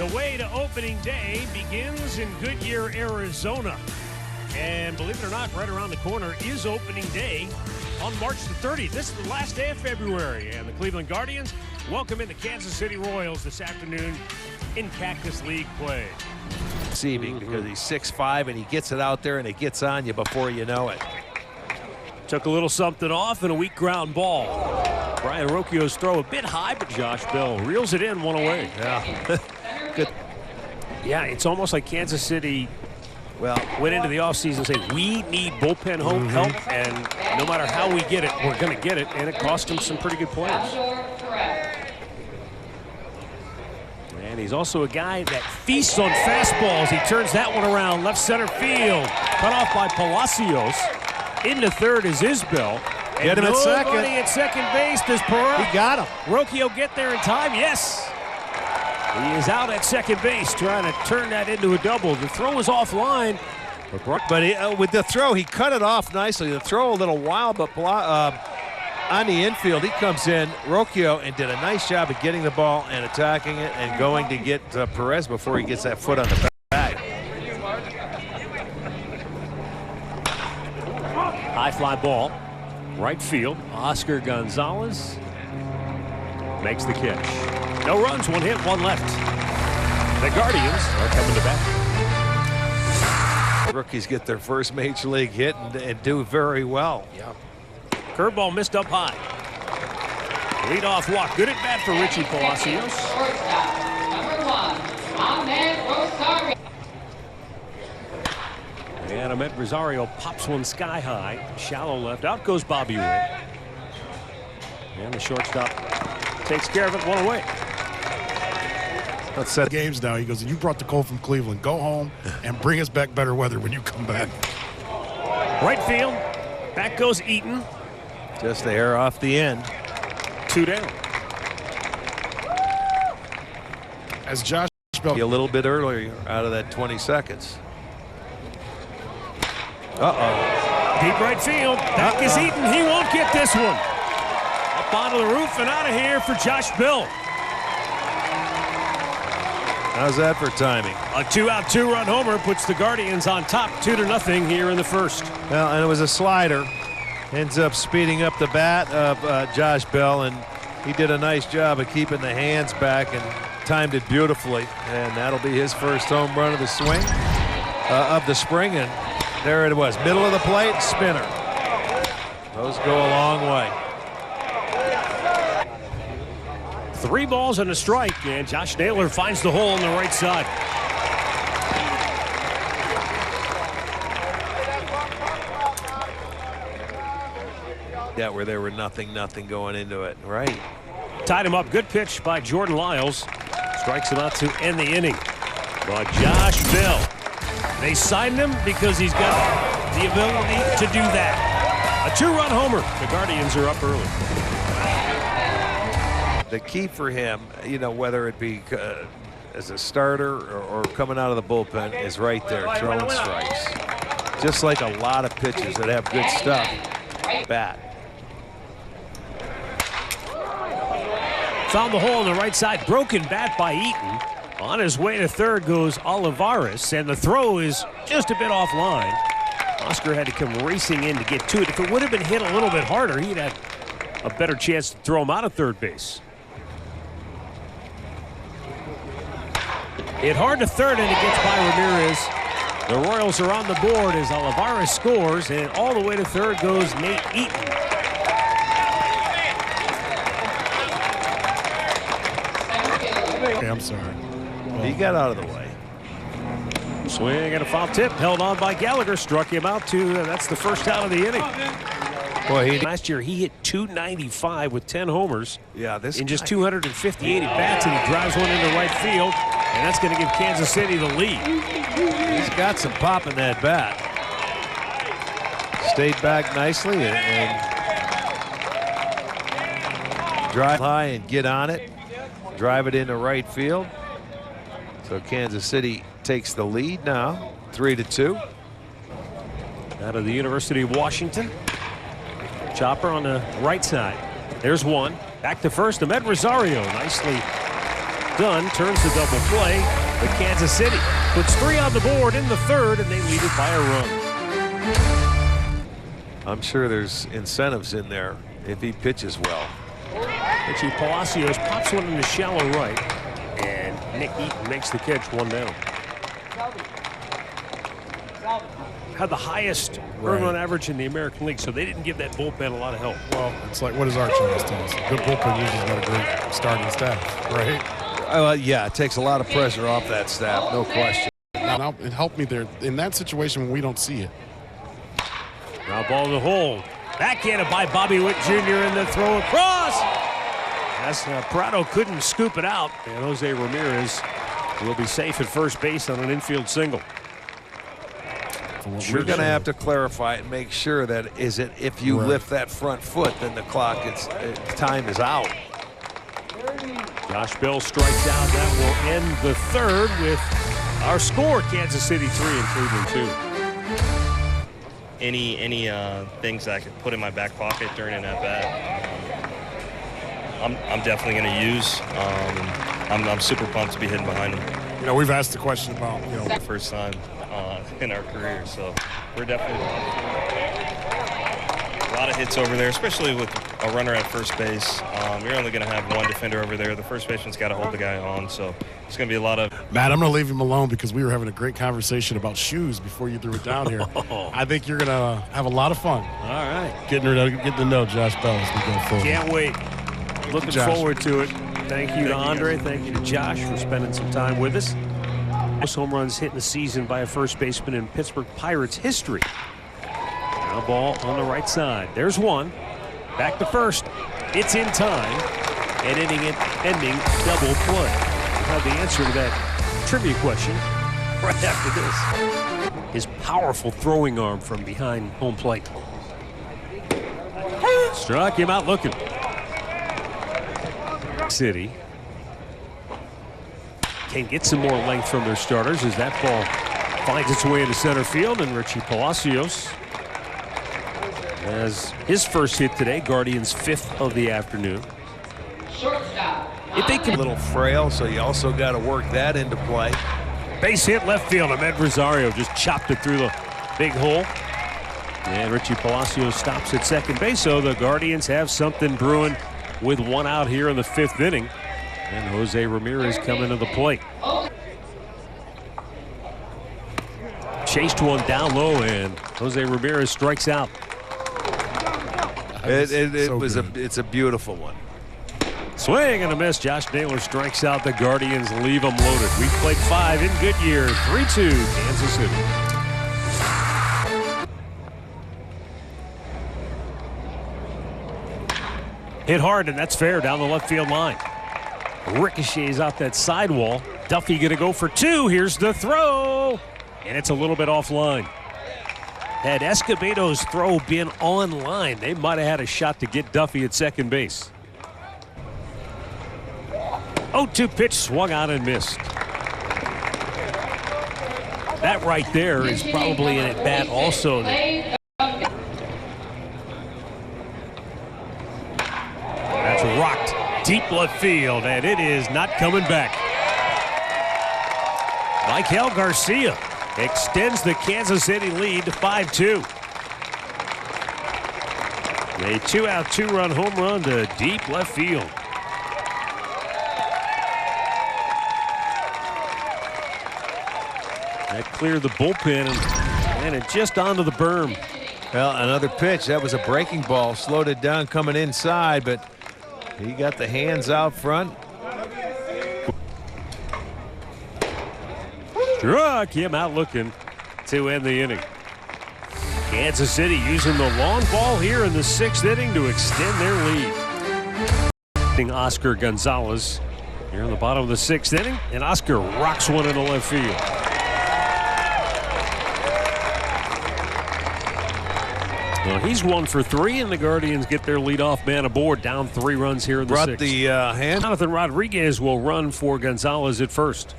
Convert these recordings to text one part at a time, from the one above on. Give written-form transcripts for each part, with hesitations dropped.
The way to opening day begins in Goodyear, Arizona. And believe it or not, right around the corner is opening day on March the 30th. This is the last day of February, and the Cleveland Guardians welcome in the Kansas City Royals this afternoon in Cactus League play. Receiving because he's 6'5" and he gets it out there and it gets on you before you know it. Took a little something off and a weak ground ball. Brian Rocchio's throw a bit high, but Josh Bell reels it in one away. Yeah. Good. Yeah, it's almost like Kansas City went into the offseason saying, we need bullpen help, and no matter how we get it, we're going to get it, and it cost them some pretty good players. And he's also a guy that feasts on fastballs. He turns that one around, left center field. Cut off by Palacios. Into third is Isbell. Get him at second. Nobody at second base. Does Perra. He got him. Rocchio get there in time? Yes. He is out at second base trying to turn that into a double. The throw is offline. But with the throw, he cut it off nicely. The throw a little wild, but on the infield, he comes in, Rocchio, and did a nice job of getting the ball and attacking it and going to get Perez before he gets that foot on the bag. High fly ball. Right field. Oscar Gonzalez makes the catch. No runs, one hit, one left. The Guardians are coming to bat. Rookies get their first major league hit and do very well. Yeah. Curveball missed up high. Leadoff walk. Good at bat for Richie Palacios. And Ahmed Rosario pops one sky high. Shallow left. Out goes Bobby Witt. And the shortstop takes care of it, one away. Let's set games now. He goes, you brought the cold from Cleveland. Go home and bring us back better weather when you come back. Right field. Back goes Eaton. Just the hair off the end. 2 down. As Josh Bell. A little bit earlier out of that 20 seconds. Uh-oh. Deep right field. Back is Eaton. He won't get this one. Up onto the roof and out of here for Josh Bell. How's that for timing? A 2-out, 2-run homer puts the Guardians on top 2-0 here in the first. Well, and it was a slider. Ends up speeding up the bat of Josh Bell, and he did a nice job of keeping the hands back and timed it beautifully. And that'll be his first home run of the swing of the spring. And there it was, middle of the plate, spinner. Those go a long way. 3 balls and a strike, and Josh Naylor finds the hole on the right side. Yeah, where there were nothing going into it, right? Tied him up. Good pitch by Jordan Lyles. Strikes him out to end the inning. But Josh Bell, they signed him because he's got the ability to do that. A 2-run homer. The Guardians are up early. The key for him, you know, whether it be as a starter or coming out of the bullpen, is right there, throwing strikes. Just like a lot of pitchers that have good stuff. Bat. Found the hole on the right side. Broken bat by Eaton. On his way to third goes Olivares, and the throw is just a bit offline. Oscar had to come racing in to get to it. If it would have been hit a little bit harder, he'd had a better chance to throw him out of third base. Hit hard to third, and it gets by Ramirez. The Royals are on the board as Olivares scores, and all the way to third goes Nate Eaton. Okay, I'm sorry. He got out of the way. Swing and a foul tip held on by Gallagher. Struck him out to, that's the first out of the inning. Boy, Last year he hit .295 with 10 homers. Yeah, this in just 258 at bats, and he drives one into right field, and that's going to give Kansas City the lead. He's got some pop in that bat. Stayed back nicely and drive high and get on it. Drive it into right field. So Kansas City takes the lead now, 3-2. Out of the University of Washington. Chopper on the right side. There's one. Back to first. Ahmed Rosario nicely done, turns the double play. But Kansas City puts 3 on the board in the third, and they lead it by a run. I'm sure there's incentives in there if he pitches well. Richie Palacios pops one in the shallow right, and Nick Eaton makes the catch, 1 down. Had the highest earned run average in the American League, so they didn't give that bullpen a lot of help. Well, it's like, what does Archie always tell us? A good bullpen usually got a great starting staff, right? Yeah, it takes a lot of pressure off that staff, no question. Now, it helped me there in that situation when we don't see it. Now ball in the hole. Backhanded by Bobby Witt Jr. and the throw across. As Prado couldn't scoop it out, and Jose Ramirez will be safe at first base on an infield single. You're going to have to clarify it and make sure that if you lift that front foot, then the clock, time is out. Josh Bell strikes out. That will end the third with our score: Kansas City 3 and Cleveland 2. Any things I could put in my back pocket during an at-bat, I'm definitely going to use. I'm super pumped to be hitting behind him. You know, we've asked the question about, the first time in our career, so we're definitely a lot of hits over there, especially with a runner at first base. You're only going to have one defender over there. The first baseman's got to hold the guy on, so it's going to be a lot of. Matt, I'm going to leave him alone because we were having a great conversation about shoes before you threw it down here. I think you're going to have a lot of fun. All right. Getting to know Josh Bell as we go forward. Can't wait. Looking forward to it. Thank you to Andre. Thank you to Josh for spending some time with us. Most home runs hit in the season by a first baseman in Pittsburgh Pirates history. Now ball on the right side. There's one. Back to first. It's in time. And ending double play. We'll have the answer to that trivia question right after this. His powerful throwing arm from behind home plate. Struck him out looking. City can get some more length from their starters as that ball finds its way into center field, and Richie Palacios has his first hit today, Guardians' 5th of the afternoon. If they can, A little frail, so you also got to work that into play. base hit left field. Ahmed Rosario just chopped it through the big hole. And Richie Palacios stops at second base, so the Guardians have something brewing with 1 out here in the 5th inning. And Jose Ramirez coming to the plate. Chased one down low, and Jose Ramirez strikes out. It's a beautiful one. Swing and a miss. Josh Naylor strikes out. The Guardians leave them loaded. We've played 5 in Goodyear. 3-2 Kansas City. Hit hard, and that's fair down the left field line. Ricochets out that sidewall. Duffy going to go for 2. Here's the throw. And it's a little bit offline. Had Escobedo's throw been on line, they might have had a shot to get Duffy at second base. 0-2 pitch swung out and missed. That right there is probably an at-bat also. That's rocked deep left field, and it is not coming back. Michael Garcia extends the Kansas City lead to 5-2. A 2-out, 2-run home run to deep left field. That cleared the bullpen and it just onto the berm. Well, another pitch. That was a breaking ball. Slowed it down coming inside, but he got the hands out front. Struck him out looking to end the inning. Kansas City using the long ball here in the 6th inning to extend their lead. Oscar Gonzalez here in the bottom of the 6th inning, and Oscar rocks one into left field. Well, he's 1 for 3, and the Guardians get their leadoff man aboard, down 3 runs here in the 6th. Brought the hand. Jonathan Rodriguez will run for Gonzalez at first.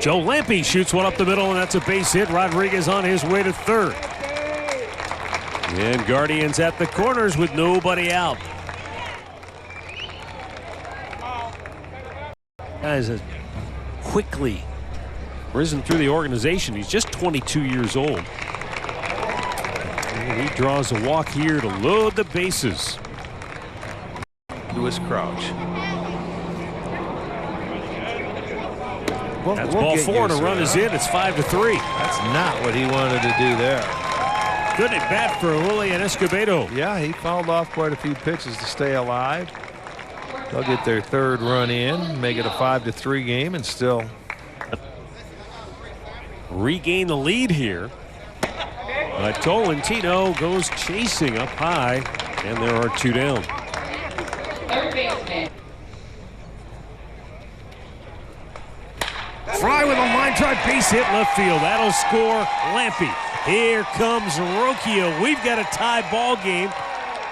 Joe Lampe shoots one up the middle, and that's a base hit. Rodriguez on his way to third. And Guardians at the corners with nobody out. guys has quickly risen through the organization. He's just 22 years old. And he draws a walk here to load the bases. Lewis Crouch. That's ball four, and a run is in. It's 5-3. That's not what he wanted to do there. Good at bat for Julian Escobedo. Yeah, he fouled off quite a few pitches to stay alive. They'll get their third run in, make it a 5-3 game, and still regain the lead here. But Tolentino goes chasing up high, and there are two down. Fry with a line drive, base hit left field. That'll score Lampe. Here comes Rocchio. We've got a tie ball game.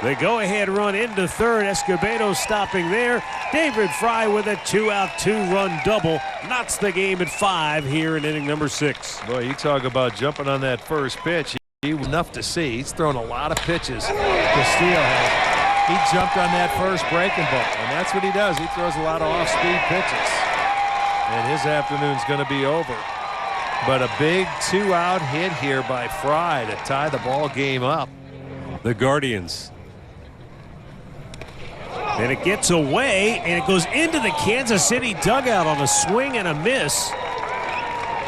The go-ahead run into third. Escobedo stopping there. David Fry with a 2-out, 2-run double knots the game at 5 here in inning number 6. Boy, you talk about jumping on that first pitch. He was enough to see. He's thrown a lot of pitches. Castillo has. He jumped on that first breaking ball, and that's what he does. He throws a lot of off-speed pitches. And his afternoon's going to be over. But a big 2-out hit here by Fry to tie the ball game up. The Guardians. And it gets away, and it goes into the Kansas City dugout on a swing and a miss.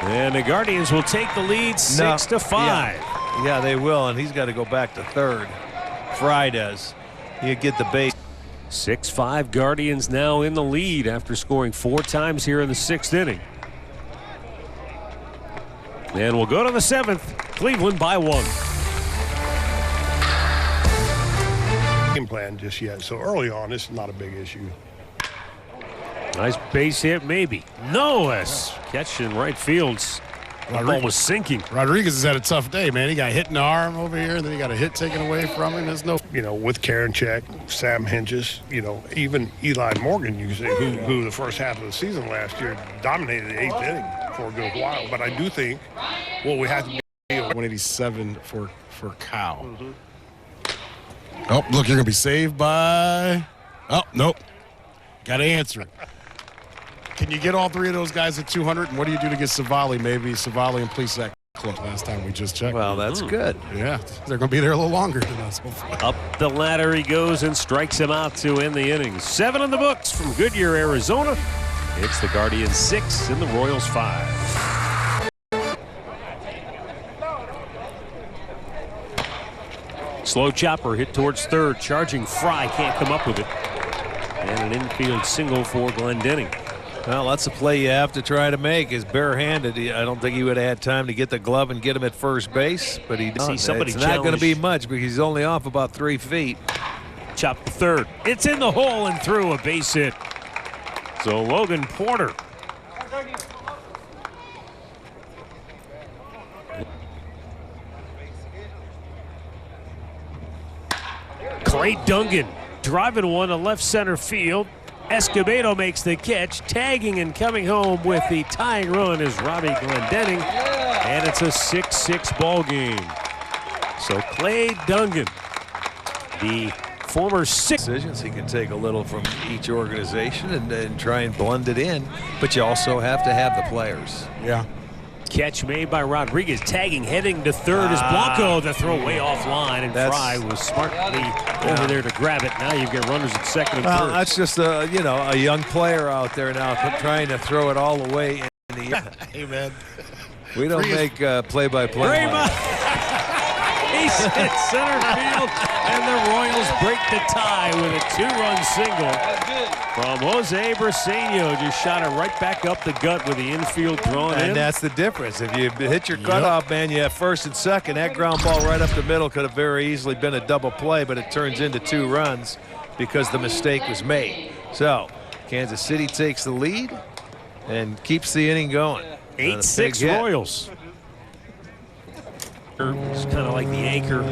And the Guardians will take the lead 6-5. Yeah, they will, and he's got to go back to third. Fry does. You get the base. 6-5 Guardians now in the lead after scoring 4 times here in the 6th inning. And we'll go to the 7th. Cleveland by 1. Game plan just yet, so early on it's not a big issue. Nice base hit, maybe. No, catch in right field's. The ball was sinking. Rodriguez has had a tough day, man. He got hit in the arm over here, and then he got a hit taken away from him. There's no, With Karinchak, Sam Hinges, even Eli Morgan, you can say, who the first half of the season last year dominated the 8th inning for a good while. But I do think what we have to be 187 for Kyle. Oh, look, you're going to be saved by. Oh, nope. Got to answer it. Can you get all 3 of those guys at 200? And what do you do to get Savali? Maybe Savali and Plesac close. Last time we just checked. Well, that's good. Yeah, they're going to be there a little longer than us. Hopefully. Up the ladder he goes and strikes him out to end the inning. 7 in the books from Goodyear, Arizona. It's the Guardians 6 and the Royals 5. Slow chopper hit towards third. Charging Fry can't come up with it. And an infield single for Glendening. Well, that's a play you have to try to make. Is barehanded. I don't think he would have had time to get the glove and get him at first base, but he does. It's not going to be much because he's only off about 3 feet. Chop to third. It's in the hole and through, a base hit. So Logan Porter. Clay Dungan driving one to left center field. Escobedo makes the catch, tagging and coming home with the tying run is Robbie Glendening, and it's a 6-6 ball game. So Clay Dungan, the former 6 decisions, he can take a little from each organization and try and blend it in, but you also have to have the players. Yeah. Catch made by Rodriguez, tagging, heading to third is Blanco. The throw way offline, and Fry was smartly over there to grab it. Now you've got runners at second and third. That's just a young player out there now trying to throw it all the way in the air. Hey, man. We don't make play-by-play. He's hit center field, and the Royals break the tie with a 2-run single from Jose Briseño. Just shot it right back up the gut with the infield thrown in. And that's the difference. If you hit your cutoff man, you have first and second. That ground ball right up the middle could have very easily been a double play, but it turns into 2 runs because the mistake was made. So Kansas City takes the lead and keeps the inning going. 8-6 Royals. It's kind of like the anchor.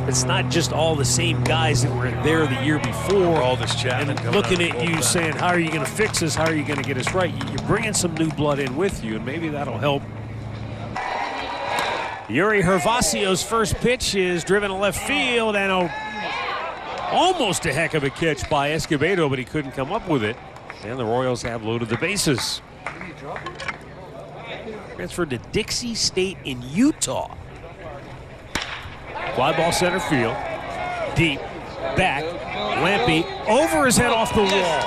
It's not just all the same guys that were there the year before. All this chat and looking at you saying, how are you going to fix this? How are you going to get us right? You're bringing some new blood in with you, and maybe that'll help. Yuri Hervasio's first pitch is driven to left field, and almost a heck of a catch by Escobedo, but he couldn't come up with it. And the Royals have loaded the bases. Transferred to Dixie State in Utah. Fly ball center field. Deep. Back. Lampy over his head off the wall.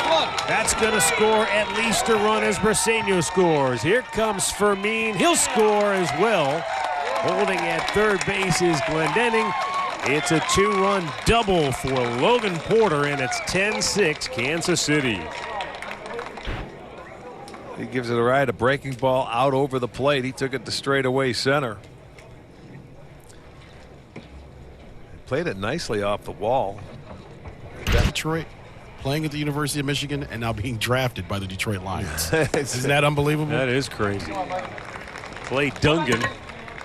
That's going to score at least a run as Briseño scores. Here comes Fermin. He'll score as well. Holding at third base is Glendening. It's a 2-run double for Logan Porter, and it's 10-6 Kansas City. He gives it a ride, a breaking ball out over the plate. He took it to straightaway center. Played it nicely off the wall. Detroit playing at the University of Michigan and now being drafted by the Detroit Lions. Isn't that unbelievable? That is crazy. Clay Dungan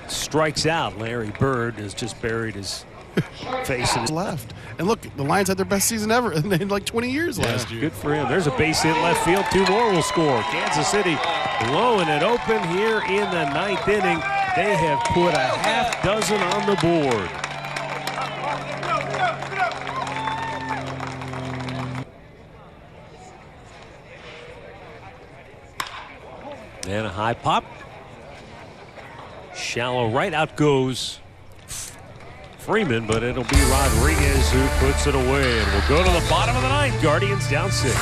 strikes out. Larry Bird has just buried his face in his left. And look, the Lions had their best season ever in like 20 years last year. Good for him. There's a base hit left field. 2 more will score. Kansas City blowing it open here in the 9th inning. They have put a half dozen on the board. And a high pop. Shallow right, out goes Freeman, but it'll be Rodriguez who puts it away. And we'll go to the bottom of the 9th. Guardians down 6.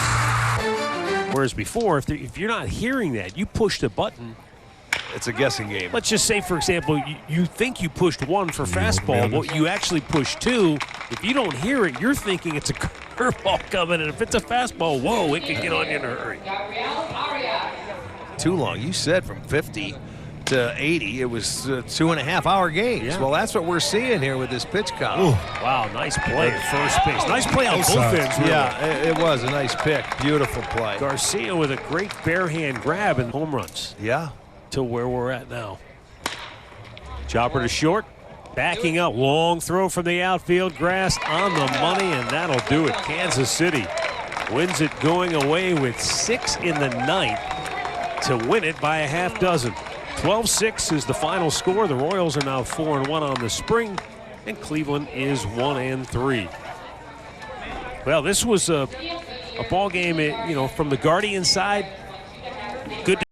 Whereas before, if you're not hearing that, you push the button. It's a guessing game. Let's just say, for example, you think you pushed 1 for fastball, but you actually pushed 2. If you don't hear it, you're thinking it's a curveball coming, and if it's a fastball, whoa, it can get on you in a hurry. Too long. You said from 50 to 80, it was 2.5 hour games. Yeah. Well, that's what we're seeing here with this pitch count. Ooh. Wow, nice play at first base. Nice play on both ends. Really. Yeah, it was a nice pick. Beautiful play. Garcia with a great bare hand grab and home runs. Yeah. To where we're at now. Chopper to short. Backing up. Long throw from the outfield. Grass on the money, and that'll do it. Kansas City wins it going away with 6 in the 9th to win it by a half dozen. 12-6 is the final score. The Royals are now 4-1 on the spring, and Cleveland is 1-3. Well, this was a ball game, from the Guardian side. Good.